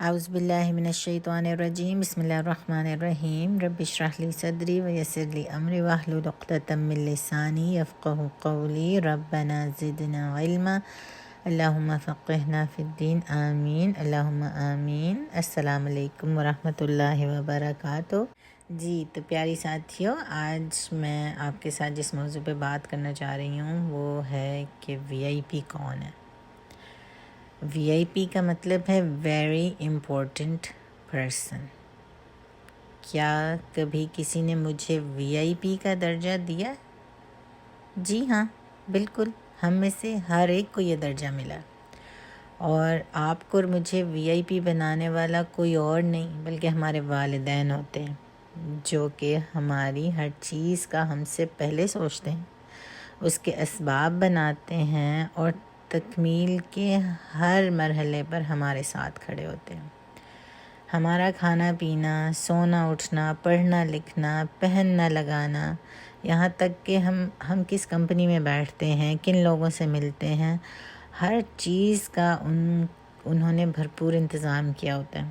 اعوذ باللہ من الشیطان الرجیم بسم اللہ الرحمن الرحیم رب اشرح لی صدری ویسر لی امری واحلل عقدۃ من لسانی یفقہوا قولی ربنا زدنا علما اللہم فقہنا فی الدین آمین اللہم آمین۔ السلام علیکم ورحمۃ اللہ وبرکاتہ۔ جی تو پیاری ساتھیوں، آج میں آپ کے ساتھ جس موضوع پہ بات کرنا چاہ رہی ہوں وہ ہے کہ وی آئی پی کون ہے۔ وی آئی پی کا مطلب ہے ویری امپورٹنٹ پرسن۔ کیا کبھی کسی نے مجھے وی آئی پی کا درجہ دیا؟ جی ہاں، بالکل، ہم میں سے ہر ایک کو یہ درجہ ملا، اور آپ کو اور مجھے وی آئی پی بنانے والا کوئی اور نہیں بلکہ ہمارے والدین ہوتے ہیں، جو کہ ہماری ہر چیز کا ہم سے پہلے سوچتے ہیں، اس کے اسباب بناتے ہیں اور تکمیل کے ہر مرحلے پر ہمارے ساتھ کھڑے ہوتے ہیں۔ ہمارا کھانا پینا، سونا اٹھنا، پڑھنا لکھنا، پہننا لگانا، یہاں تک کہ ہم کس کمپنی میں بیٹھتے ہیں، کن لوگوں سے ملتے ہیں، ہر چیز کا انہوں نے بھرپور انتظام کیا ہوتا ہے،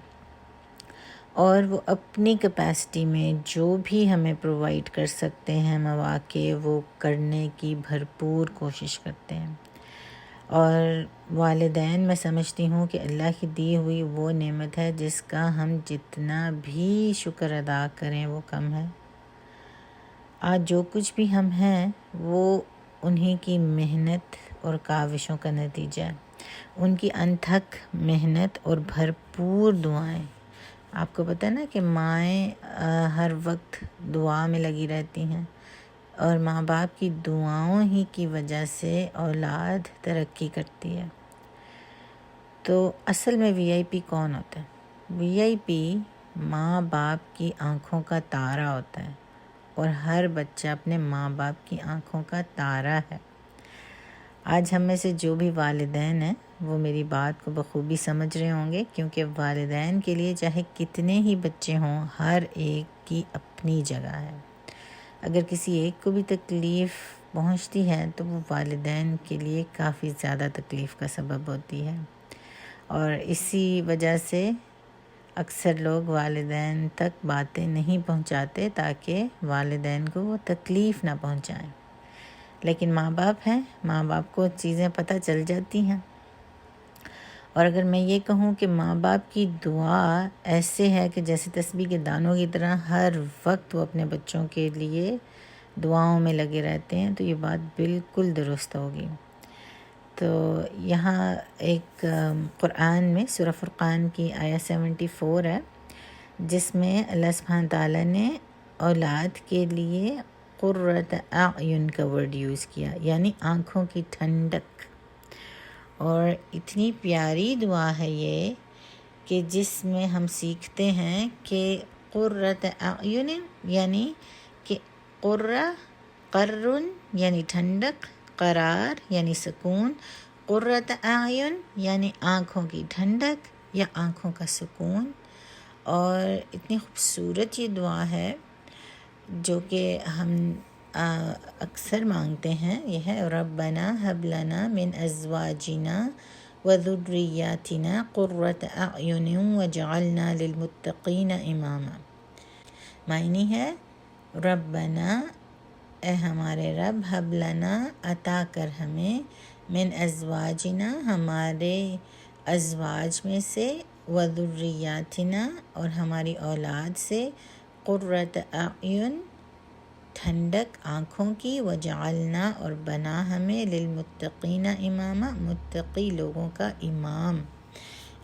اور وہ اپنی کیپیسٹی میں جو بھی ہمیں پرووائڈ کر سکتے ہیں مواقع، وہ کرنے کی بھرپور کوشش کرتے ہیں۔ اور والدین، میں سمجھتی ہوں کہ اللہ کی دی ہوئی وہ نعمت ہے جس کا ہم جتنا بھی شکر ادا کریں وہ کم ہے۔ آج جو کچھ بھی ہم ہیں وہ انہی کی محنت اور کاوشوں کا نتیجہ ہے، ان کی انتھک محنت اور بھرپور دعائیں۔ آپ کو پتہ ہے نا کہ مائیں ہر وقت دعا میں لگی رہتی ہیں، اور ماں باپ کی دعاؤں ہی کی وجہ سے اولاد ترقی کرتی ہے۔ تو اصل میں وی آئی پی کون ہوتا ہے؟ وی آئی پی ماں باپ کی آنکھوں کا تارا ہوتا ہے، اور ہر بچہ اپنے ماں باپ کی آنکھوں کا تارا ہے۔ آج ہم میں سے جو بھی والدین ہیں وہ میری بات کو بخوبی سمجھ رہے ہوں گے، کیونکہ والدین کے لیے چاہے کتنے ہی بچے ہوں، ہر ایک کی اپنی جگہ ہے۔ اگر کسی ایک کو بھی تکلیف پہنچتی ہے تو وہ والدین کے لیے کافی زیادہ تکلیف کا سبب ہوتی ہے، اور اسی وجہ سے اکثر لوگ والدین تک باتیں نہیں پہنچاتے تاکہ والدین کو وہ تکلیف نہ پہنچائیں۔ لیکن ماں باپ ہیں، ماں باپ کو چیزیں پتہ چل جاتی ہیں، اور اگر میں یہ کہوں کہ ماں باپ کی دعا ایسے ہے کہ جیسے تسبیح کے دانوں کی طرح ہر وقت وہ اپنے بچوں کے لیے دعاؤں میں لگے رہتے ہیں، تو یہ بات بالکل درست ہوگی۔ تو یہاں ایک قرآن میں سورہ فرقان کی آیت 74 ہے، جس میں اللہ سبحانہ تعالیٰ نے اولاد کے لیے قرۃ اعین کا ورڈ یوز کیا، یعنی آنکھوں کی ٹھنڈک۔ اور اتنی پیاری دعا ہے یہ کہ جس میں ہم سیکھتے ہیں کہ قرۃ اعین یعنی کہ قرن یعنی ٹھنڈک، قرار یعنی سکون، قرۃ اعین یعنی آنکھوں کی ٹھنڈک یا آنکھوں کا سکون۔ اور اتنی خوبصورت یہ دعا ہے جو کہ ہم اکثر مانگتے ہیں، یہ ہے ربنا هب لنا من ازواجنا وذریاتنا قرۃ اعین واجعلنا للمتقین اماما۔ معنی ہے ربنا، اے ہمارے رب، ہب لنا، عطا کر ہمیں، من ازواجنا، ہمارے ازواج میں سے، وذریاتنا، اور ہماری اولاد سے، قرۃ اعین، ٹھنڈک آنکھوں کی، وجعلنا، اور بنا ہمیں، للمتقین اماما، متقی لوگوں کا امام۔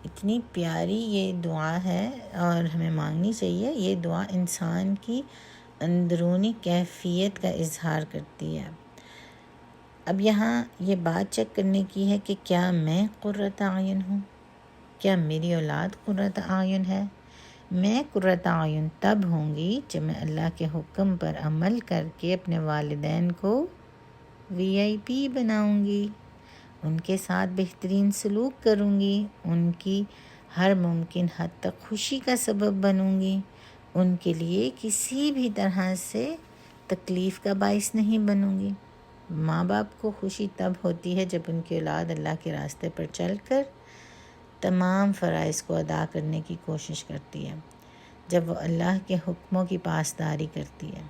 اتنی پیاری یہ دعا ہے اور ہمیں مانگنی چاہیے۔ یہ دعا انسان کی اندرونی کیفیت کا اظہار کرتی ہے۔ اب یہاں یہ بات چیک کرنے کی ہے کہ کیا میں قرۃ اعین ہوں؟ کیا میری اولاد قرۃ اعین ہے؟ میں قرۃ اعین تب ہوں گی جب میں اللہ کے حکم پر عمل کر کے اپنے والدین کو وی آئی پی بناؤں گی، ان کے ساتھ بہترین سلوک کروں گی، ان کی ہر ممکن حد تک خوشی کا سبب بنوں گی، ان کے لیے کسی بھی طرح سے تکلیف کا باعث نہیں بنوں گی۔ ماں باپ کو خوشی تب ہوتی ہے جب ان کی اولاد اللہ کے راستے پر چل کر تمام فرائض کو ادا کرنے کی کوشش کرتی ہے، جب وہ اللہ کے حکموں کی پاسداری کرتی ہے،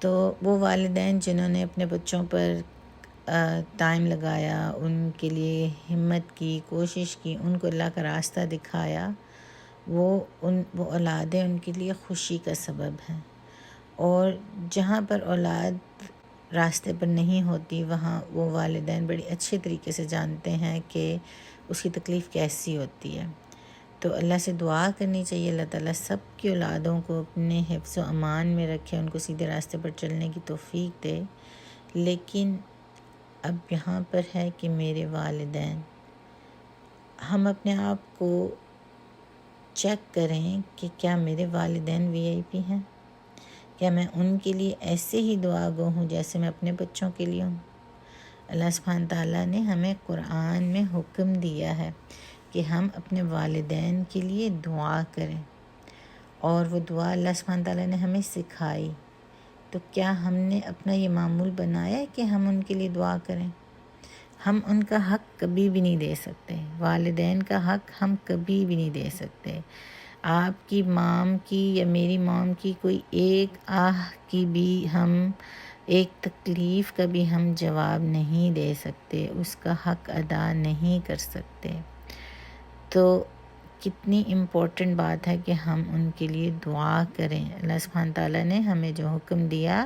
تو وہ والدین جنہوں نے اپنے بچوں پر ٹائم لگایا، ان کے لیے ہمت کی، کوشش کی، ان کو اللہ کا راستہ دکھایا، وہ اولادیں ان کے لیے خوشی کا سبب ہیں۔ اور جہاں پر اولاد راستے پر نہیں ہوتی، وہاں وہ والدین بڑی اچھے طریقے سے جانتے ہیں کہ اس کی تکلیف کیسی ہوتی ہے۔ تو اللہ سے دعا کرنی چاہیے اللہ تعالیٰ سب کی اولادوں کو اپنے حفظ و امان میں رکھے، ان کو سیدھے راستے پر چلنے کی توفیق دے۔ لیکن اب یہاں پر ہے کہ میرے والدین، ہم اپنے آپ کو چیک کریں کہ کیا میرے والدین VIP ہیں؟ کیا میں ان کے لیے ایسے ہی دعا گو ہوں جیسے میں اپنے بچوں کے لیے ہوں؟ اللہ سبحانہ تعالیٰ نے ہمیں قرآن میں حکم دیا ہے کہ ہم اپنے والدین کے لیے دعا کریں، اور وہ دعا اللہ سبحانہ تعالیٰ نے ہمیں سکھائی۔ تو کیا ہم نے اپنا یہ معمول بنایا ہے کہ ہم ان کے لیے دعا کریں؟ ہم ان کا حق کبھی بھی نہیں دے سکتے، والدین کا حق ہم کبھی بھی نہیں دے سکتے۔ آپ کی مام کی یا میری مام کی کوئی ایک آہ کی بھی ہم، ایک تکلیف کا بھی ہم جواب نہیں دے سکتے، اس کا حق ادا نہیں کر سکتے۔ تو کتنی امپورٹنٹ بات ہے کہ ہم ان کے لیے دعا کریں۔ اللہ سبحانہ تعالیٰ نے ہمیں جو حکم دیا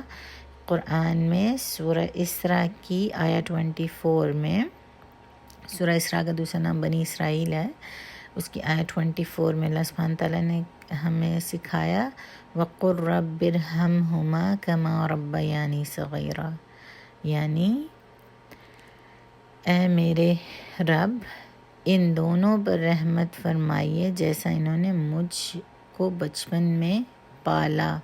قرآن میں سورہ اسراء کی آیت 24 میں، سورہ اسراء کا دوسرا نام بنی اسرائیل ہے، اس کی آیت 24 میں اللہ سبحانہ تعالیٰ نے ہمیں سکھایا وَقُلْ رَبِّ ارْحَمْهُمَا كَمَا رَبَّيَانِي صَغِيرًا، یعنی اے میرے رب ان دونوں پر رحمت فرمائیے جیسا انہوں نے مجھ کو بچپن میں پالا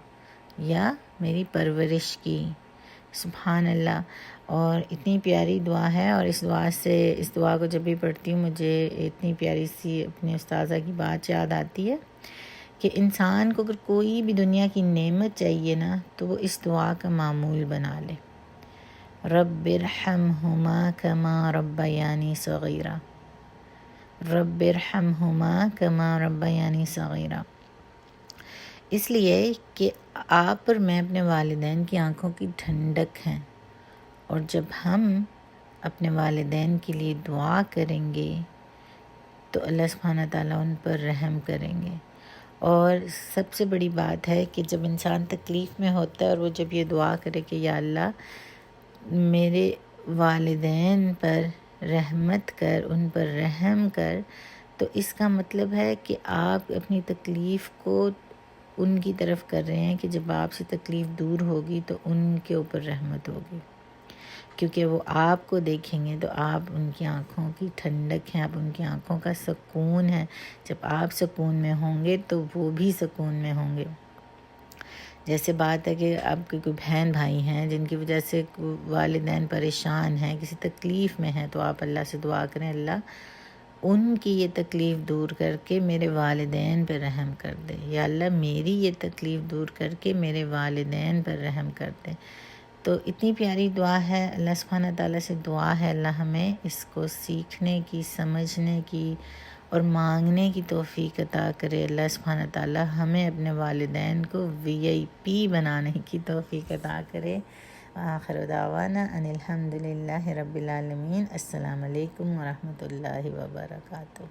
یا میری پرورش کی۔ سبحان اللہ۔ اور اتنی پیاری دعا ہے، اور اس دعا کو جب بھی پڑھتی ہوں مجھے اتنی پیاری سی اپنی استاذہ کی بات یاد آتی ہے کہ انسان کو اگر کوئی بھی دنیا کی نعمت چاہیے نا تو وہ اس دعا کا معمول بنا لے، رب ارحمہما کما ربیانی صغیرا، رب ارحمہما کما ربیانی صغیرا، اس لیے کہ آپ اور میں اپنے والدین کی آنکھوں کی ٹھنڈک ہیں، اور جب ہم اپنے والدین کے لیے دعا کریں گے تو اللہ سبحانہ تعالیٰ ان پر رحم کریں گے۔ اور سب سے بڑی بات ہے کہ جب انسان تکلیف میں ہوتا ہے اور وہ جب یہ دعا کرے کہ یا اللہ میرے والدین پر رحمت کر، ان پر رحم کر، تو اس کا مطلب ہے کہ آپ اپنی تکلیف کو ان کی طرف کر رہے ہیں کہ جب آپ سے تکلیف دور ہوگی تو ان کے اوپر رحمت ہوگی، کیونکہ وہ آپ کو دیکھیں گے تو آپ ان کی آنکھوں کی ٹھنڈک ہیں، آپ ان کی آنکھوں کا سکون ہے۔ جب آپ سکون میں ہوں گے تو وہ بھی سکون میں ہوں گے۔ جیسے بات ہے کہ آپ کے کوئی بہن بھائی ہیں جن کی وجہ سے والدین پریشان ہیں، کسی تکلیف میں ہیں، تو آپ اللہ سے دعا کریں اللہ ان کی یہ تکلیف دور کر کے میرے والدین پر رحم کر دے، یا اللہ میری یہ تکلیف دور کر کے میرے والدین پر رحم کر دے۔ تو اتنی پیاری دعا ہے، اللہ سبحانہ تعالیٰ سے دعا ہے اللہ ہمیں اس کو سیکھنے کی، سمجھنے کی اور مانگنے کی توفیق عطا کرے۔ اللہ سبحانہ تعالیٰ ہمیں اپنے والدین کو VIP بنانے کی توفیق عطا کرے۔ آخر دعوانا ان الحمد للہ رب العالمین۔ السلام علیکم ورحمۃ اللہ وبرکاتہ۔